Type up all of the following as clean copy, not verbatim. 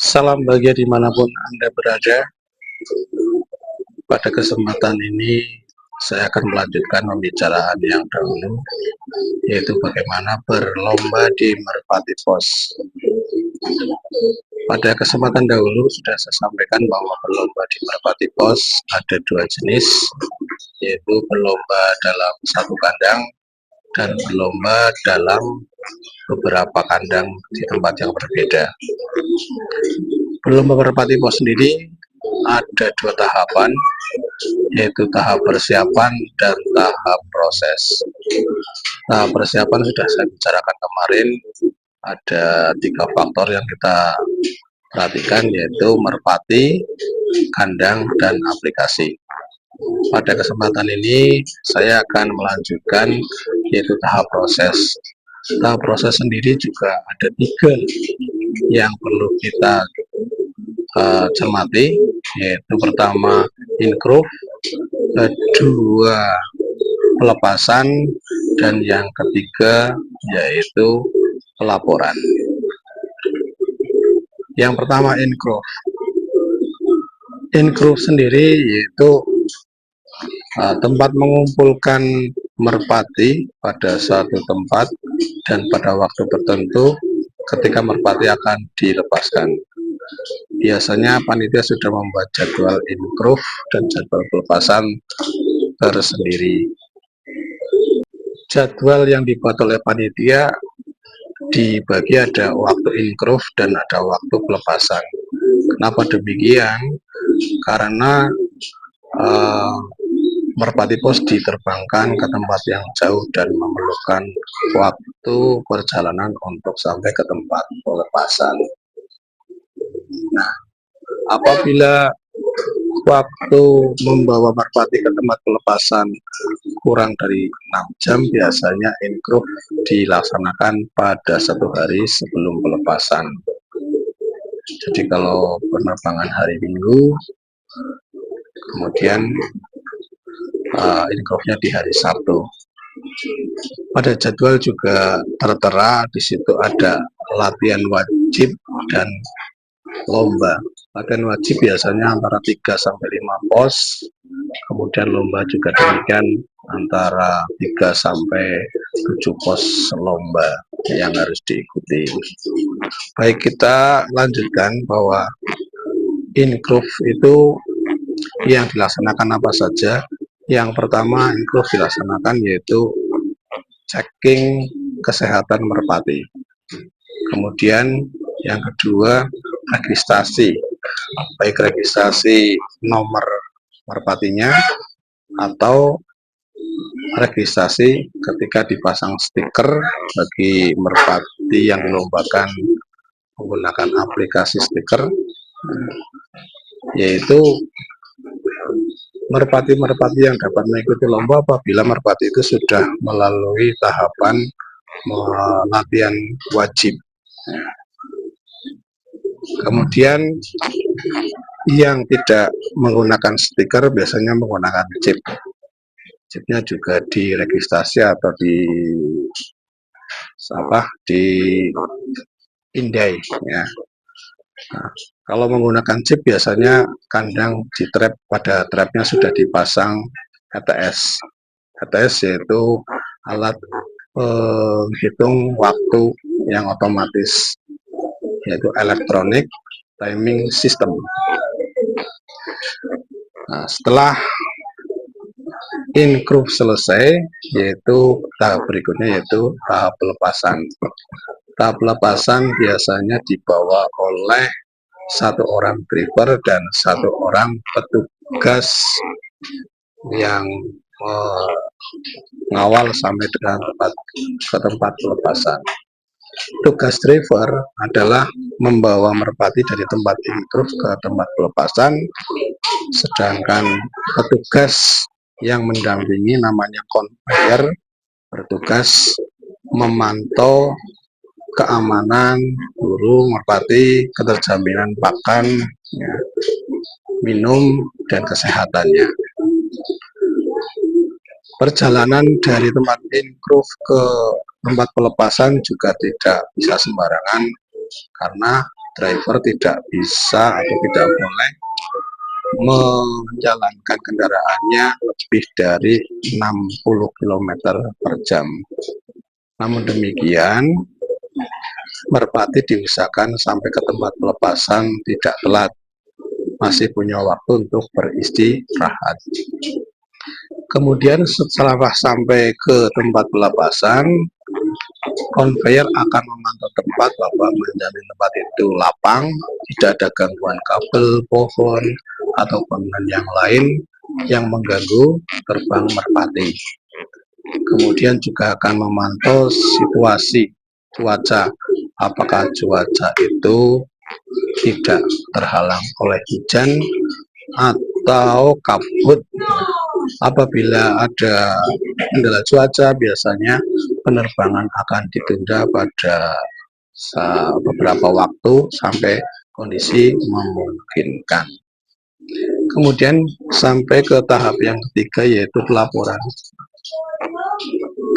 Salam bahagia dimanapun Anda berada. Pada kesempatan ini saya akan melanjutkan pembicaraan yang dahulu, yaitu bagaimana berlomba di Merpati Pos. Pada kesempatan dahulu sudah saya sampaikan bahwa berlomba di Merpati Pos ada dua jenis, yaitu berlomba dalam satu kandang dan berlomba dalam beberapa kandang di tempat yang berbeda. Berlomba Merpati Pos sendiri ada dua tahapan, yaitu tahap persiapan dan tahap proses. Tahap persiapan sudah saya bicarakan kemarin, ada 3 faktor yang kita perhatikan, yaitu merpati, kandang, dan aplikasi. Pada kesempatan ini saya akan melanjutkan, yaitu tahap proses. Tahap proses sendiri juga ada 3 yang perlu kita cermati, yaitu pertama in-crop, kedua pelepasan, dan yang ketiga yaitu pelaporan. Yang pertama in-crop. In-crop sendiri yaitu tempat mengumpulkan merpati pada suatu tempat dan pada waktu tertentu ketika merpati akan dilepaskan. Biasanya panitia sudah membuat jadwal in-crop dan jadwal pelepasan tersendiri. Jadwal yang dibuat oleh panitia dibagi ada waktu in-crop dan ada waktu pelepasan. Kenapa demikian? Karena merpati pos diterbangkan ke tempat yang jauh dan memerlukan waktu perjalanan untuk sampai ke tempat pelepasan. Nah, apabila waktu membawa merpati ke tempat pelepasan kurang dari 6 jam, biasanya in-crop dilaksanakan pada 1 hari sebelum pelepasan. Jadi kalau penerbangan hari Minggu, kemudian in-crop-nya di hari Sabtu. Pada jadwal juga tertera di situ ada latihan wajib dan lomba. Latihan wajib biasanya antara 3 sampai 5 pos, kemudian lomba juga demikian antara 3 sampai 7 pos lomba yang harus diikuti. Baik, kita lanjutkan bahwa in-crop itu yang dilaksanakan apa saja. Yang pertama in-crop dilaksanakan yaitu checking kesehatan merpati. Kemudian yang kedua registrasi, baik registrasi nomor merpatinya atau registrasi ketika dipasang stiker bagi merpati yang dilombakan menggunakan aplikasi stiker, yaitu merpati-merpati yang dapat mengikuti lomba apabila merpati itu sudah melalui tahapan latihan wajib. Kemudian yang tidak menggunakan stiker biasanya menggunakan chip. Chipnya juga diregistrasi atau diindai ya. Nah, kalau menggunakan chip biasanya kandang di trap, pada trapnya sudah dipasang ETS. ETS yaitu alat penghitung waktu yang otomatis, yaitu electronic timing system. Nah, setelah in-crop selesai, yaitu tahap berikutnya yaitu tahap pelepasan. Tahap pelepasan biasanya dibawa oleh 1 orang driver dan 1 orang petugas yang mengawal sampai dengan ke tempat pelepasan. Tugas driver adalah membawa merpati dari tempat in-crop ke tempat pelepasan, sedangkan petugas yang mendampingi namanya conveyor bertugas memantau keamanan burung merpati, keterjaminan pakan, ya, minum, dan kesehatannya. Perjalanan dari tempat in-crop ke tempat pelepasan juga tidak bisa sembarangan, karena driver tidak bisa atau tidak boleh menjalankan kendaraannya lebih dari 60 km per jam. Namun demikian, merpati diusahakan sampai ke tempat pelepasan tidak telat, masih punya waktu untuk beristirahat. Kemudian setelah sampai ke tempat pelepasan, konveyor akan memantau tempat bahwa menjamin tempat itu lapang, tidak ada gangguan kabel, pohon, atau bangunan yang lain yang mengganggu terbang merpati. Kemudian juga akan memantau situasi cuaca, apakah cuaca itu tidak terhalang oleh hujan atau kabut. Apabila ada kendala cuaca, biasanya penerbangan akan ditunda pada beberapa waktu sampai kondisi memungkinkan. Kemudian sampai ke tahap yang ketiga, yaitu pelaporan.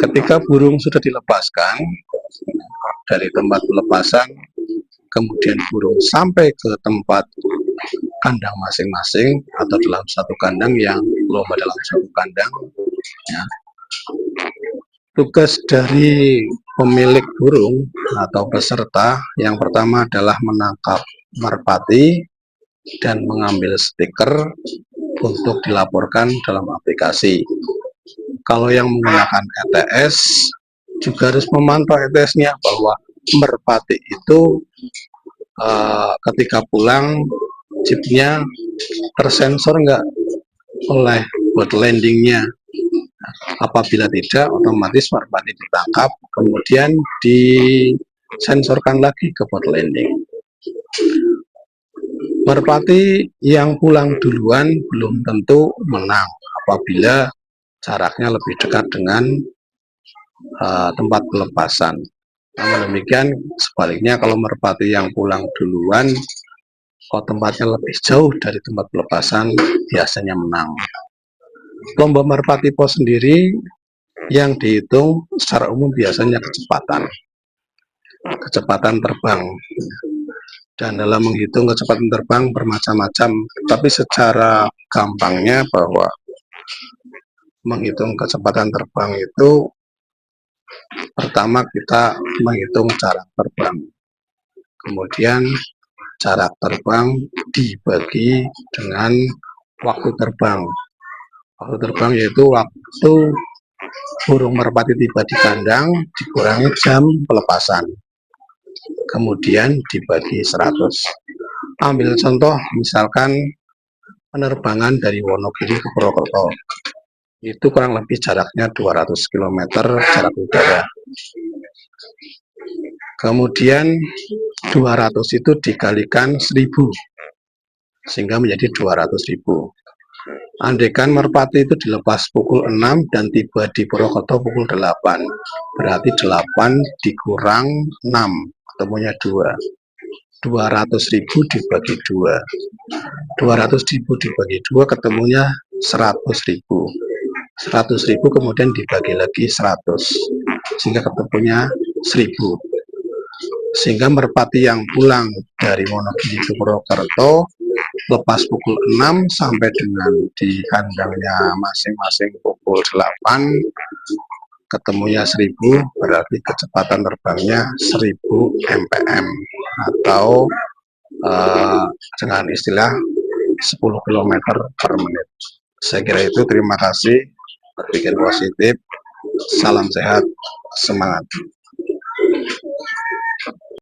Ketika burung sudah dilepaskan dari tempat pelepasan, kemudian burung sampai ke tempat kandang masing-masing atau dalam satu kandang yang lomba dalam satu kandang, ya. Tugas dari pemilik burung atau peserta yang pertama adalah menangkap merpati dan mengambil stiker untuk dilaporkan dalam aplikasi. Kalau yang menggunakan ETS juga harus memantau ETS-nya bahwa merpati itu ketika pulang chipnya tersensor enggak oleh buat landingnya. Apabila tidak, otomatis merpati ditangkap, kemudian disensorkan lagi ke bot landing. Merpati yang pulang duluan belum tentu menang apabila jaraknya lebih dekat dengan tempat pelepasan. Namun demikian, sebaliknya kalau merpati yang pulang duluan, kalau tempatnya lebih jauh dari tempat pelepasan, biasanya menang. Lomba merpati pos sendiri yang dihitung secara umum biasanya kecepatan terbang. Dan dalam menghitung kecepatan terbang bermacam-macam, tapi secara gampangnya bahwa menghitung kecepatan terbang itu pertama kita menghitung jarak terbang, kemudian jarak terbang dibagi dengan waktu terbang. Waktu terbang yaitu waktu burung merpati tiba di kandang dikurangi jam pelepasan, kemudian dibagi 100. Ambil contoh misalkan penerbangan dari Wonogiri ke Purwokerto, itu kurang lebih jaraknya 200 km jarak udara. Kemudian 200 itu dikalikan 1000 sehingga menjadi 200.000. Andaikan merpati itu dilepas pukul 6 dan tiba di Purwokerto pukul 8, berarti 8 dikurang 6, ketemunya 2. 200.000 dibagi 2. 200.000 dibagi 2 ketemunya 100.000. 100.000 kemudian dibagi lagi 100 sehingga ketemunya 1000. Sehingga merpati yang pulang dari Wonogiri ke Purwokerto lepas pukul 6 sampai dengan di kandangnya masing-masing pukul 8, ketemunya 1000, berarti kecepatan terbangnya 1000 mpm atau dengan istilah 10 km per menit. Saya kira itu. Terima kasih, berpikir positif, salam sehat, semangat.